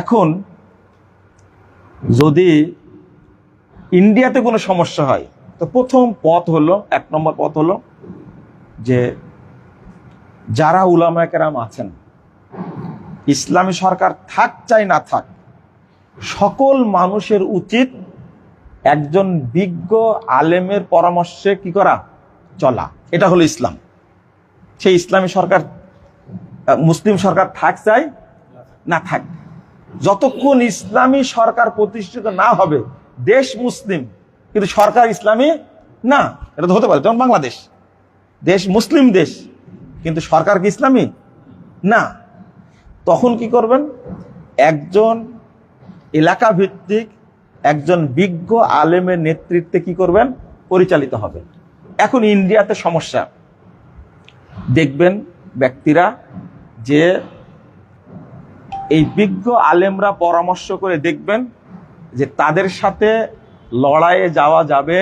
এখন যদি ইন্ডিয়াতে কোনো সমস্যা হয়, তো প্রথম পথ হলো, 1 নম্বর পথ হলো যে যারা উলামায়ে কেরাম আছেন, ইসলামী সরকার থাক চাই না থাক, সকল মানুষের উচিত একজন বিজ্ঞ আলেমের পরামর্শে কি করা, চলা। এটা হলো ইসলাম। সেই ইসলামী সরকার, মুসলিম সরকার থাক চাই না থাক, যতক্ষণ ইসলামী সরকার প্রতিষ্ঠিত না হবে, দেশ মুসলিম কিন্তু সরকার ইসলামী না, এটা তো হতে পারে। যেমন বাংলাদেশ, দেশ মুসলিম দেশ কিন্তু সরকার কি ইসলামী না, তখন কি করবেন? একজন এলাকা ভিত্তিক একজন বিজ্ঞ আলেমের নেতৃত্বে কি করবেন, পরিচালিত হবে। এখন ইন্ডিয়াতে সমস্যা, দেখবেন ব্যক্তিরা যে এই বিজ্ঞ আলেমরা পরামর্শ করে দেখবেন যে তাদের সাথে লড়াইয়ে যাওয়া যাবে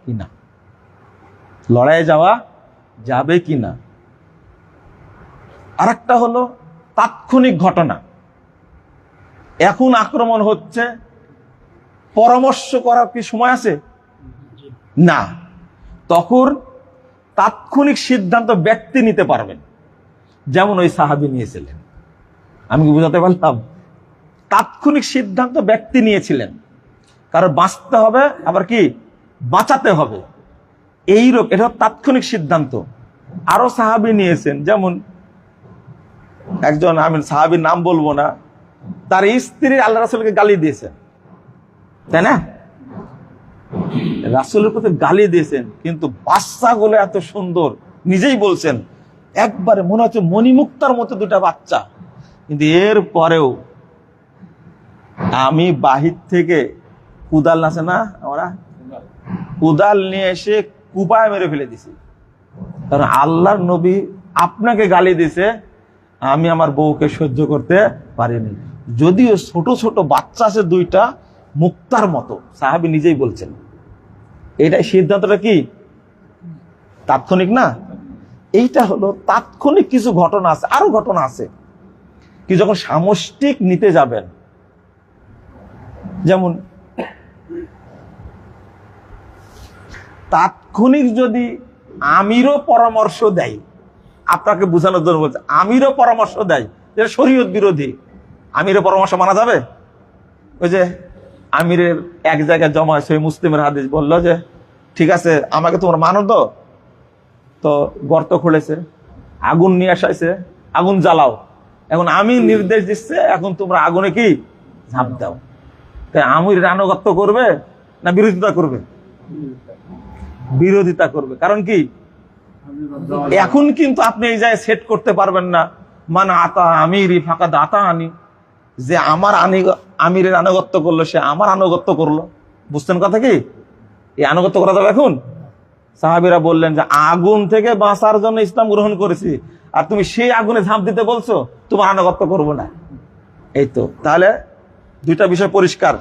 কিনা, লড়াইয়ে যাওয়া যাবে কিনা। আরেকটা হলো তাৎক্ষণিক ঘটনা, এখন আক্রমণ হচ্ছে, পরামর্শ করার কি সময় আছে? না, তখন তাৎক্ষণিক সিদ্ধান্ত ব্যক্তি নিতে পারবেন, যেমন ওই সাহাবী নিয়েছিলেন। আমি কি বুঝাতে পারলাম? তাৎক্ষণিক সিদ্ধান্ত ব্যক্তি নিয়েছিলেন, কারণ বাঁচতে হবে, আবার কি বাঁচাতে হবে, এইরকম, এটা তাৎক্ষণিক সিদ্ধান্ত। আরো সাহাবী নিয়েছেন, যেমন একজন, আমি সাহাবীর নাম বলবো না, তার স্ত্রী আল্লাহ রাসূলকে গালি দিয়েছেন, তাই না? রাসূলের প্রতি গালি দিয়েছেন, কিন্তু বাচ্চাগুলো এত সুন্দর, নিজেই বলছেন একবারে মনে হচ্ছে মণিমুক্তার মতো দুটা বাচ্চা, কিন্তু এর পরেও আমি বাহির থেকে কুদাল আছে না, আমরা কুদাল নিয়ে এসে কুপায় মেরে ফেলে দিছি, কারণ আল্লাহর নবী আপনাকে গালি দিছে, আমি আমার বউকে সহ্য করতে পারিনি। যদিও ছোট ছোট বাচ্চা আছে দুইটা, মুক্তার মতো, সাহাবী নিজেই বলছেন। এইটাই সিদ্ধান্তটা কি তাৎক্ষণিক না? এইটা হলো তাৎক্ষণিক কিছু ঘটনা আছে, আরো ঘটনা আছে কি যখন সামষ্টিক নিতে যাবেন, যেমন তাৎক্ষণিক যদি আমিরও পরামর্শ দেয়, আপনাকে বোঝানোর জন্য বলছে, আমিরও পরামর্শ দেয়, যেটা শরীয়ত বিরোধী, আমিরের পরামর্শ মানা যাবে? ওই যে আমিরের এক জায়গায় জমা হয়েছে, মুসলিমের হাদিস বললো যে ঠিক আছে আমাকে তোমরা মানো, তো গর্ত খুলেছে, আগুন নিয়ে আসাইছে, আগুন জ্বালাও, এখন আমি নির্দেশ দিচ্ছে, এখন তোমরা আগুনে কি ঝাঁপ দাও। তাই আমির আনুগত্য করবে না বিরোধিতা করবে? বিরোধিতা করবে। কারণ কি, এখন কিন্তু আপনি এই জায়গায় সেট করতে পারবেন না, মানে আতা আমিরই ফাঁকা দাতা আনি, যে আমার আমিরের আনুগত্য করলো সে আমার আনুগত্য করলো। বুঝছেন কথা কি? এই আনুগত্য করা যাবে এখন? সাহাবীরা বললেন যে আগুন থেকে বাঁচার জন্য ইসলাম গ্রহণ করেছি, আর তুমি সেই আগুনে ঝাঁপ দিতে বলছো, তোমার আনুগত্য করবো না। এই তো, তাহলে দুইটা বিষয় পরিষ্কার,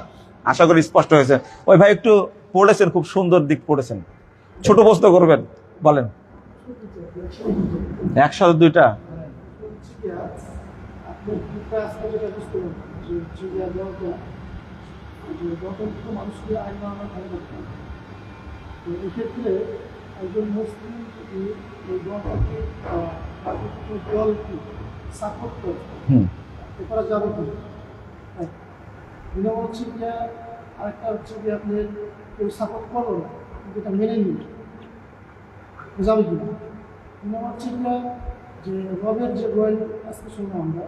আশা করি স্পষ্ট হয়েছে। ওই ভাই একটু পড়েছেন, খুব সুন্দর দিক পড়েছেন, ছোট প্রশ্ন করবেন, বলেন। 102টা এক্ষেত্রে একজন মুসলিম যদি এই দলকে সাপোর্ট করে, করা যাবে কি? হচ্ছে যে আরেকটা হচ্ছে যে আপনি কেউ সাপোর্ট করলো না, কিন্তু এটা মেনে নিন, যাবে কি? আমার চিন্তা যে রবের যে গোয়েল আজকে শুনলাম আমরা,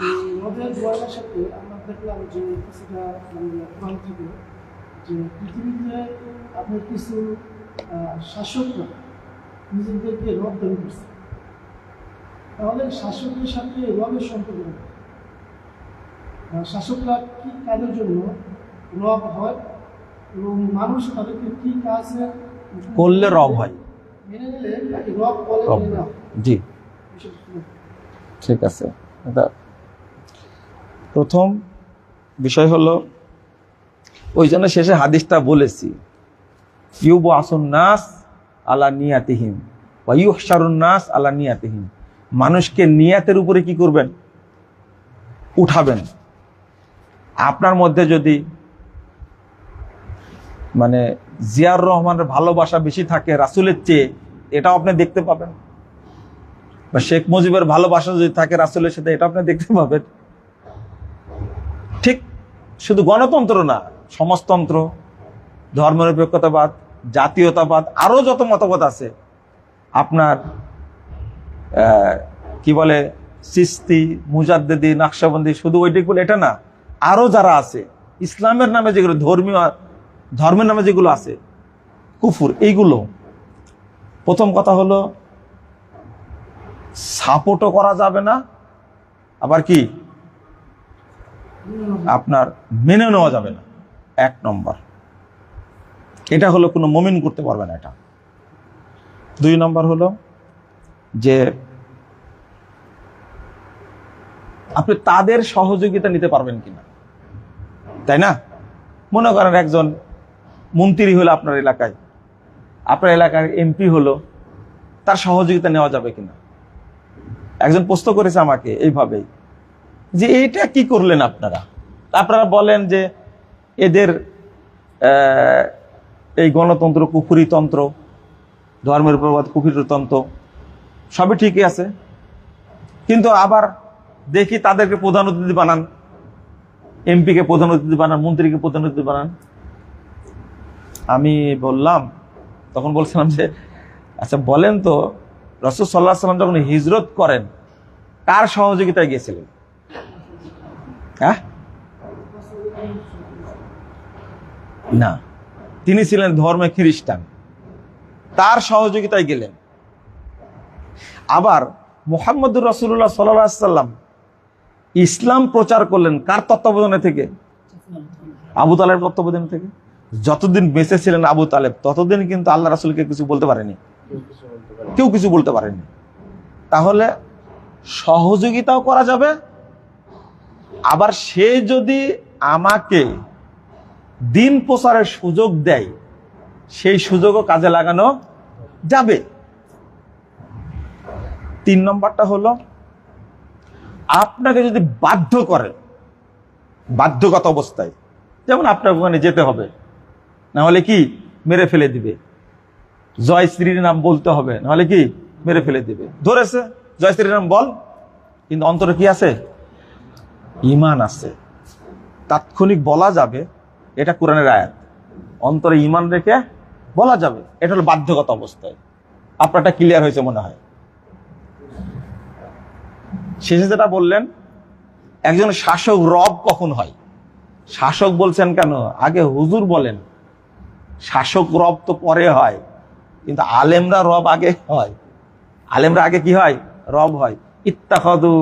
এই রবের গোয়েলের সাথে আমরা দেখলাম যে কিছুটা কোরআন থেকে যে পৃথিবীতে আপনার কিছু শাসকরা নিজেদেরকে রব দাবি করছে। তাহলে শাসকের সাথে রবের সম্পর্ক, শাসকরা কি কাজের জন্য রব হয় এবং মানুষ তাদেরকে কি কাজে করলে রব হয়। মেনে নিলে তাকে রব বলে রব। মেনে নেওয়া। জি, ঠিক আছে। এটা প্রথম বিষয় হলো, ওই জন্য শেষে হাদিসটা বলেছি, ইউবআসুন নাস আলা নিয়াতিহিম ওয়া ইউহশারুন নাস আলা নিয়াতিহিম। মানুষকে নিয়াতের উপরে কি করবেন? উঠাবেন। আপনার মধ্যে যদি মানে জিয়াউর রহমানের ভালোবাসা বেশি থাকে রাসূলের চেয়ে, এটাও আপনি দেখতে পাবেন। বা শেখ মুজিবের ভালোবাসা যদি থাকে রাসূলের সাথে, এটা আপনি দেখতে পাবেন। ঠিক শুধু গণতন্ত্র না, সমাজতন্ত্র, ধর্মনিরপেক্ষতাবাদ, জাতীয়তাবাদ, আরো যত মতবাদ আছে, আপনার কি বলে চিশতি, মুজাদ্দেদি, নকশবন্দি, শুধু ওইটিগুলো এটা না, আরো যারা আছে ইসলামের নামে যেগুলো ধর্মের নামে যেগুলো আছে, কুফুর, এইগুলো প্রথম কথা হলো সাপোর্টও করা যাবে না, আবার কি আপনার মেনে নেওয়া যাবে না। 1 নম্বর, এটা হলো কোনো মুমিন করতে পারবে না এটা। 2 নম্বর হলো যে আপনি তাদের সহযোগিতা নিতে পারবেন কিনা, তাই না? মনে করেন একজন মন্ত্রী হলো আপনার এলাকায়, আপনার এলাকার এমপি হলো, তার সহযোগিতা নেওয়া যাবে কিনা। একজন প্রশ্ন করেছে আমাকে এইভাবেই যে এইটা কি করলেন আপনারা? আপনারা বলেন যে এদের এই গণতন্ত্র কুফুরিতন্ত্র, ধর্মের উপর কুফুরিতন্ত্র সবই ঠিকই আছে, কিন্তু আবার দেখি তাদেরকে প্রধান অতিথি বানান, এমপিকে প্রধান অতিথি বানান, মন্ত্রীকে প্রধান অতিথি বানান। আমি বললাম, তখন বলছিলাম যে আচ্ছা বলেন তো, রাসূল সাল্লাল্লাহু আলাইহি ওয়াসাল্লাম যখন হিজরত করেন কার সহযোগিতায় গিয়েছিলেন? হ্যাঁ, না, তিনি ছিলেন ধর্মে খ্রিস্টান, তার সহযোগিতায় গেলেন। আবার মুহাম্মদুর রাসূলুল্লাহ সাল্লাল্লাহু আলাইহি ওয়াসাল্লাম ইসলাম প্রচার করলেন কার তত্ত্বাবধানে থেকে? আবু তালেবের তত্ত্বাবধানে থেকে। যতদিন বেঁচে ছিলেন আবু তালেব, ততদিন কিন্তু আল্লাহ রাসূলকে কিছু বলতে পারেনি, কেউ কিছু বলতে পারেনি। তাহলে সহযোগিতাও করা যাবে, আবার সে যদি আমাকে দিন প্রচারের সুযোগ দেয়, সেই সুযোগও কাজে লাগানো যাবে। 3 নম্বরটা হলো আপনাকে যদি বাধ্য করে, বাধ্যগত অবস্থায়, যেমন আপনার ওখানে যেতে হবে, না হলে কি মেরে ফেলে দিবে, জয় শ্রীর নাম বলতে হবে, না হলে কি মেরে ফেলে দিবে। ধরেছে জয় শ্রীর নাম বল, কিন্তু অন্তরে কি আছে? ঈমান আছে, তাৎক্ষণিক বলা যাবে, এটা কোরআনের আয়াত, অন্তরে ঈমান রেখে বলা যাবে, এটা হলো বাধ্যগত অবস্থায়। আপনারটা ক্লিয়ার হয়েছে মনে হয়। শেষে যেটা বললেন, একজন শাসক রব কখন হয়? শাসক বলছেন কেন? আগে হুজুর বলেন। শাসক রব তো পরে হয়, কিন্তু আলেমরা রব আগে হয়। আলেমরা আগে কি হয়? রব হয়। ইত্তাখাযু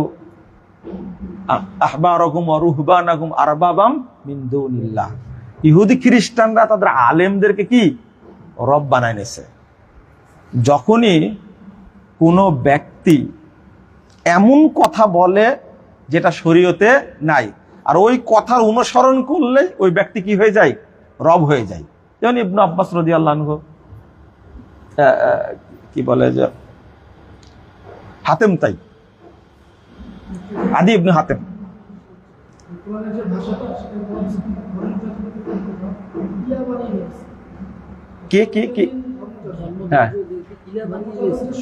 আহবারাকুম ওয়া রুহবানাকুম আরবাবাম মিন দুনিল্লাহ। ইহুদি খ্রিস্টানরা তাদের আলেমদেরকে কি রব বানায় নিয়েছে। যখনই কোনো ব্যক্তি এমন কথা বলে যেটা শরীয়তে নাই, আর ওই কথার অনুসরণ করলে ওই ব্যক্তি কি হয়ে যায়? রব হয়ে যায়। যেমন ইবনে আব্বাস রাদিয়াল্লাহু আনহু কি বলে যে হাতেম, তাই আদি ইবনে হাতেম, কোরআনের যে ভাষাটা সেটা বলছে ইলা বানিয়ে নিয়েছে। কে কে কে? হ্যাঁ,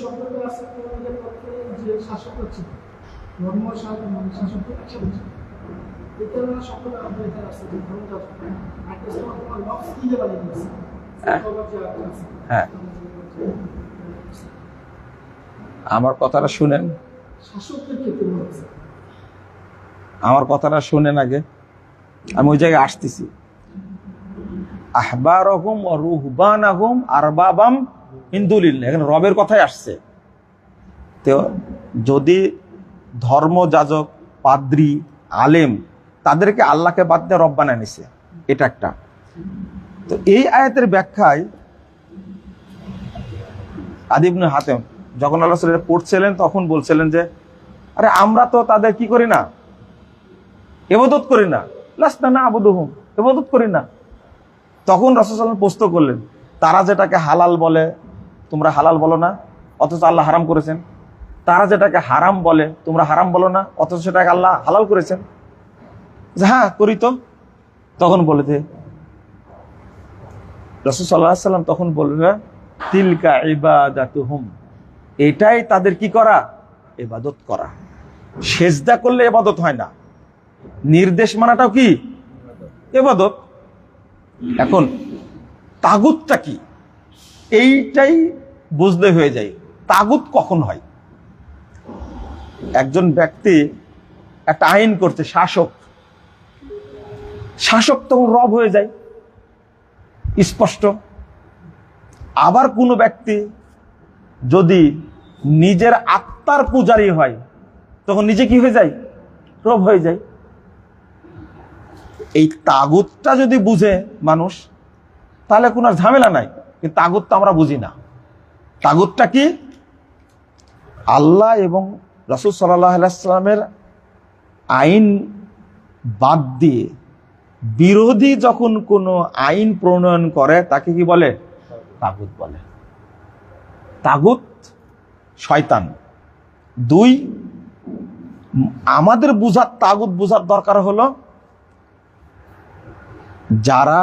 শব্দটা আছে কোরআনের পক্ষে যে শাসক হচ্ছে ধর্ম শাসক, মানে শাসক একসাথে ছিল। এটা না শব্দটা আমাদের এখানে আছে যে ধর্ম শাসক, আর ইসলাম তোমার লফজ ইলা বানিয়ে নিয়েছে। হ্যাঁ, আমার কথাটা শুনেন, শাসককে কে বলছে? আমার কথাটা শুনেন আগে, আমি ওই জায়গায় আসতেছি। আহবারহুম ওয়া রুহবানাহুম আরবাবাম মিন দুনিল্লাহ, এখানে রবের কথাই আসছে। তো যদি ধর্মযাজক, পাদ্রী, আলেম তাদেরকে আল্লাহকে বাদ দিয়ে রব বানায় নিছে, এটা একটা। তো এই আয়াতের ব্যাখ্যায় আদি ইবনে হাতেম যখন আল্লাহ রাসূল এটা পড়ছিলেন তখন বলছিলেন যে আরে আমরা তো তাদের কি করি না, ইবাদত করি না, লাসনা না'বুদুহুম, ইবাদত করি না। তখন রাসূল সাল্লাল্লাহু আলাইহি ওয়াসাল্লাম প্রশ্ন করলেন, তারা যেটাকে হালাল বলে তোমরা হালাল বলো না, অথচ আল্লাহ হারাম করেছেন। তারা যেটাকে হারাম বলে তোমরা হারাম বলো না, অথচ সেটাকে আল্লাহ হালাল করেছেন। যে হ্যাঁ করি তো। তখন বলে যে রাসূল সাল্লাল্লাহু আলাইহি ওয়াসাল্লাম তখন বললেন, তিলকা ইবাদাতুহুম, এটাই তাদের কি করা, ইবাদত করা। সেজদা করলে ইবাদত হয় না, নির্দেশ মানাটাও কি ইবাদত। এখন তাগুতটা কি এইটাই বুঝলে হয়ে যায়। তাগুত কখন হয়? একজন ব্যক্তি একটা আইন করছে, শাসক, শাসক তখন রব হয়ে যায় স্পষ্ট। আবার কোনো ব্যক্তি যদি নিজের আত্মার পূজারী হয় তখন নিজে কি হয়ে যায়, রব হয়ে যায়। এই তাগুতটা যদি বুঝে মানুষ তাহলে কোনো আর ঝামেলা নাই। কিন্তু তাগুত তো আমরা বুঝি না। তাগুতটা কি? আল্লাহ এবং রাসূল সাল্লাল্লাহু আলাইহি ওয়াসাল্লামের আইন বাদ দিয়ে বিরোধী যখন কোনো আইন প্রণয়ন করে তাকে কি বলে, তাগুত বলে। তাগুত শয়তান। দুই, আমাদের বুঝার তাগুত বুঝার দরকার হলো যারা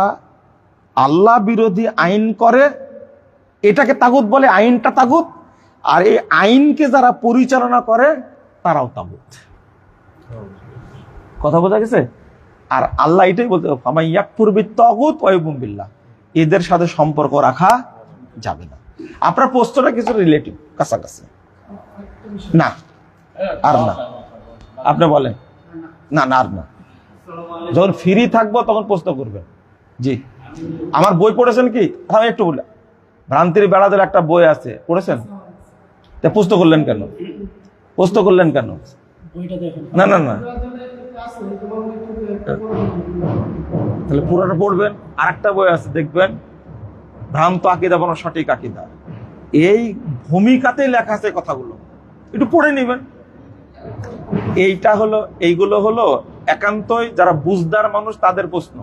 আল্লাহ বিরোধী আইন করে এটাকে তাগুত বলে, আইনটা তাগুত। আর এই আইনকে যারা পরিচালনা করে তারাও তাগুত। কথা বোঝা গেছে? আর আল্লাহ এটাই বলতে, ফামান ইয়াকফুর বিত-তাগুত ওয়া ইউমিন বিল্লাহ, এদের সাথে সম্পর্ক রাখা যাবে না। আপনার প্রশ্নটা কিছু রিলেটিভ, কাছাকাছি না, আর না। আপনি বলেন না, না আর না। যখন ফ্রি থাকবো তখন প্রশ্ন করবেন। জি, আমার বই পড়েছেন কি? আমি একটু বলে, ভ্রান্তির বেড়াদের একটা বই আছে, পড়েছেন? তা প্রশ্ন করলেন কেন? প্রশ্ন করলেন কেন? বইটা দেখেন। না না না, আছে তোমার ইউটিউবে তাহলে পুরোটা পড়বেন। আর একটা বই আছে দেখবেন, ভ্রান্ত আকিদা বনাম সঠিক আকিদা। এই ভূমিকাতেই লেখা আছে কথাগুলো, একটু পড়ে নেবেন। এইগুলো হলো একান্তই যারা বুঝদার মানুষ তাদের প্রশ্ন,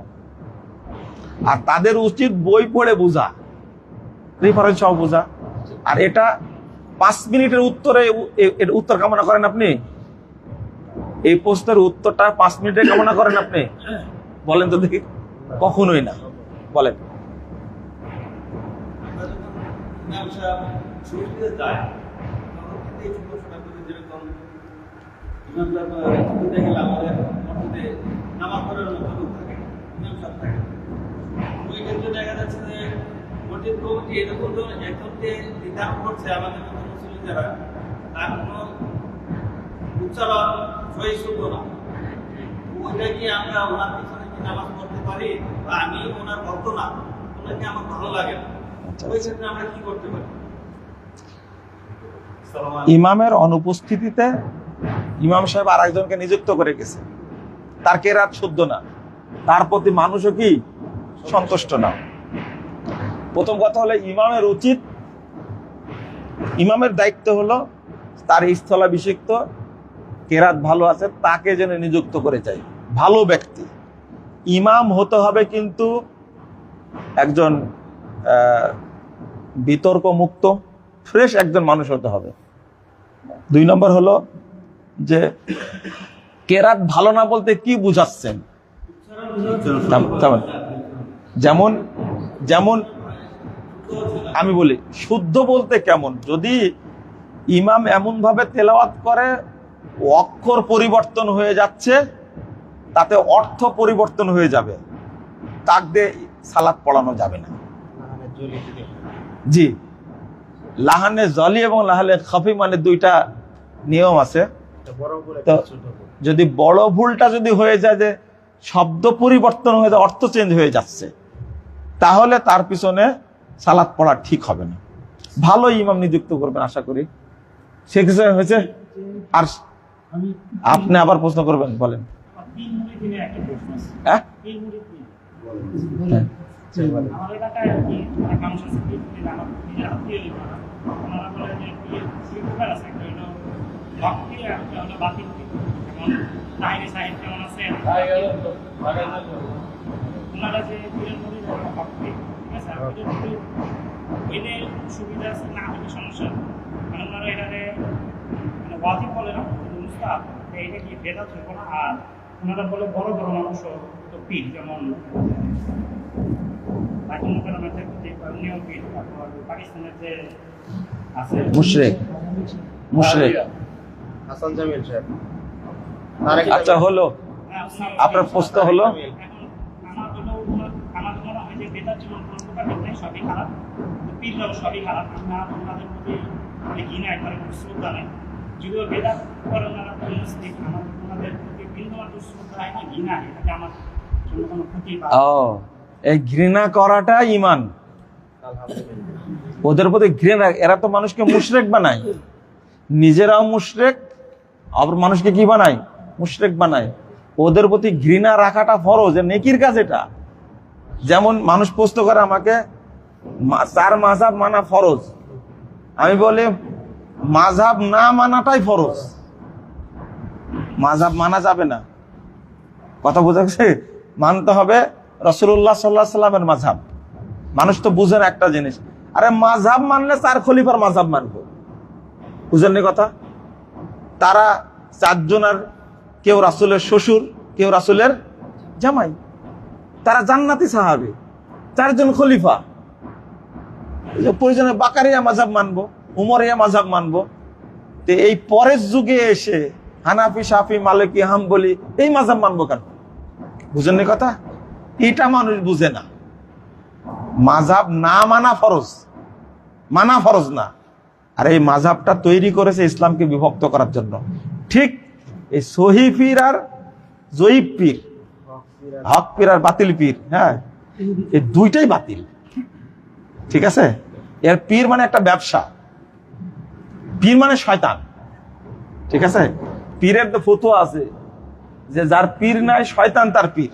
আর তাদের উচিত বই পড়ে বোঝা, রেফারেন্স সহ বোঝা। আর এটা 5 মিনিটের উত্তরে এর উত্তর কামনা করেন আপনি? এই প্রশ্নের উত্তরটা 5 মিনিটে কামনা করেন আপনি? বলেন তো দেখি। কখনোই না। বলেন। দেখা যাচ্ছে যে মসজিদ কমিটি এরকম এখন যে নির্ধারণ করছে আমাদের মতো মুসলিম যারা, তার কোনো উচ্চারণ সহিষ্ণু না। ওইটা কি আমরা ওনার পিছনে কি নামাজ পড়তে পারি, বা আমি ওনার ভক্ত না, ওনাকে আমার ভালো লাগে না, ওই ক্ষেত্রে আমরা কি করতে পারি? ইমামের অনুপস্থিতিতে ইমাম সাহেব আর একজনকে নিযুক্ত করে গেছে, তার কেরাত শুদ্ধ না, তার প্রতি মানুষও কি সন্তুষ্ট না। প্রথম কথা হলো ইমামের উচিত, ইমামের দায়িত্ব হলো তার স্থলাভিষিক্ত কেরাত ভালো আছে তাকে যেন নিযুক্ত করে যায়, ভালো ব্যক্তি। ইমাম হতে হবে কিন্তু একজন বিতর্ক মুক্ত ফ্রেশ একজন মানুষ হতে হবে। 2 নম্বর হলো যে কেরাত ভালো না বলতে কি বুঝাচ্ছেন। যেমন যেমন আমি বলি শুদ্ধ বলতে কেমন, যদি ইমাম এমন ভাবে তেলাওয়াত করে অক্ষর পরিবর্তন হয়ে যাচ্ছে, তাতে অর্থ পরিবর্তন হয়ে যাবে, তাক দিয়ে সালাত পড়ানো যাবে না। জি, লাহানে জলি এবং লাহানে খফি মানে দুইটা নিয়ম আছে। তো যদি বড় ভুলটা যদি হয়ে যায় যে শব্দ পরিবর্তন হয়ে যায়, অর্থ চেঞ্জ হয়ে যাচ্ছে, তাহলে তার পিছনে সালাত পড়া ঠিক হবে না। ভালো ইমাম নিযুক্ত করবেন আশা করি। সে কিছু হয়েছে। আর আমি আপনি আবার প্রশ্ন করবেন, বলেন। তিন মুড়ি দিনে একটা প্রশ্ন আছে। হ্যাঁ? তিন মুড়ি দিন। হ্যাঁ। আমার এলাকায় আর কি একটা মানুষ আছে, তিন মুড়ি আমার নিজের আত্মীয় লিখা। ওনারা বলে যে কুকার আছে, একটা হলো ভক্তি আর একটা হলো বাতিল। যেমন তাহিরি সাহেব কেমন আছে, ওনারা যে পীরের মুড়ি ভক্তি, ঠিক আছে, আর পীরের মুড়ি হইলে সুবিধা আছে, না হলে সমস্যা। মানে ওনারা এটারে মানে ওয়াজিব বলে না, মুস্তাহাব। এইটা কি বেদাত হইব না? আর ওনারা বলে বড় বড় মানুষ তো পীর, যেমন নিয়ম পীর, তারপর পাকিস্তানের যে আছে মুশরিক, মুশরিক। হাসান জামিল সাহেব। আচ্ছা হলো, আপনার প্রশ্ন হলো। এখন আমার মনে হয় যে বেদাত জীবন কোনো প্রকার নেই, সবই খারাপ। পীররাও সবই খারাপ। আমরা ওনাদের প্রতি মানে ঘৃণা একবারে কোনো শ্রদ্ধা নেই। যদিও বেদাত করে ওনারা মুসলিম, আমাদের ওনাদের প্রতি বিন্দুমাত্র শ্রদ্ধা হয় না, ঘৃণা হয়। এটাকে আমার জন্য কোনো ক্ষতি বা ও, এই ঘৃণা করাটা ইমান। ওদের প্রতি ঘৃণা, এরা তো মানুষকে মুশরিক বানায়, নিজেরাও মুশরিক, আবার মানুষকে কি বানায়? মুশরিক বানায়। ওদের প্রতি ঘৃণা রাখাটা ফরজ, নেকির কাজ এটা। যেমন মানুষ প্রশ্ন করে আমাকে, চার মাযহাব মানা ফরজ। আমি বলি মাযহাব না মানাটাই ফরজ, মাযহাব মানা যাবে না। কথা বোঝা গেছে? মানতে হবে রাসূলুল্লাহ সাল্লাল্লাহু আলাইহি সাল্লামের মাযহাব। মানুষ তো বুঝে না একটা জিনিস, আরে মাযহাব মানলে চার খলিফার মাযহাব মানবো, বুঝেননি কথা? তারা চারজনের, কেউ রাসূলের শ্বশুর, কেউ রাসূলের জামাই, তারা জান্নাতি সাহাবী, চারজন খলিফা। প্রয়োজনে বাকারিয়া মাযহাব মানবো, উমরিয়া মাযহাব মানবো। তো এই পরের যুগে এসে হানাফি, শাফি, মালিকি, হাম্বলি এই মাযহাব মানবো কেন? বুঝেননি কথা? এটা মানুষ বুঝে না। মাযহাব না মানা ফরজ, মানা ফরজ না। আর এই মাযহাবটা তৈরি করেছে ইসলামকে বিভক্ত করার জন্য। ঠিক এই সহি পীর আর জয়ীব পীর, হক পীর আর বাতিল পীর, হ্যাঁ, এই দুইটাই বাতিল। ঠিক আছে? এর পীর মানে একটা ব্যবসা, পীর মানে শয়তান। ঠিক আছে? পীরের তো ফতোয়া আছে যে যার পীর নাই শয়তান তার পীর।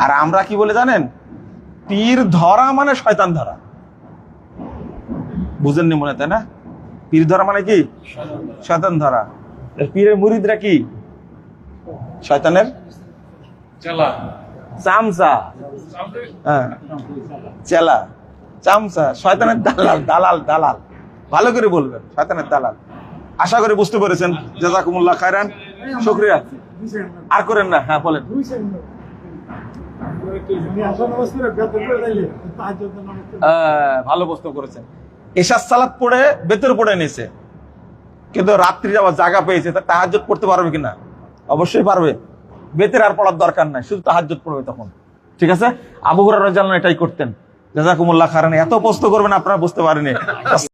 আর আমরা কি বলে জানেন? পীর ধরা মানে শয়তান ধরা। বুঝেননি মনে, তাই না? পীর ধরা মানে কি? শয়তান ধরা। পীরের মুরিদরা কি? শয়তানের চামচা, হ্যাঁ, চেলা, চামচা, শয়তানের দালাল, দালাল, দালাল। ভালো করে বলবেন, শয়তানের দালাল। আশা করি বুঝতে পেরেছেন। জাযাকুমুল্লাহ খায়রান, শুকরিয়া। আর করেন না, হ্যাঁ বলেন। ভালো প্রশ্ন করেছেন। এশার সালাত পড়ে বেতর পড়ে নিয়েছে, কিন্তু রাত্রি আবার জায়গা পেয়েছে, তা তাহাজ্জুদ পড়তে পারবে কিনা? অবশ্যই পারবে। বেতের আর পড়ার দরকার নাই, শুধু তাহাজ্জুদ পড়বে তখন। ঠিক আছে? আবু হুরায়রা রাদিয়াল্লাহু আনহু এটাই করতেন। জাযাকুমুল্লাহ খায়রান। এত প্রশ্ন করবেন আপনারা বুঝতে পারেননি।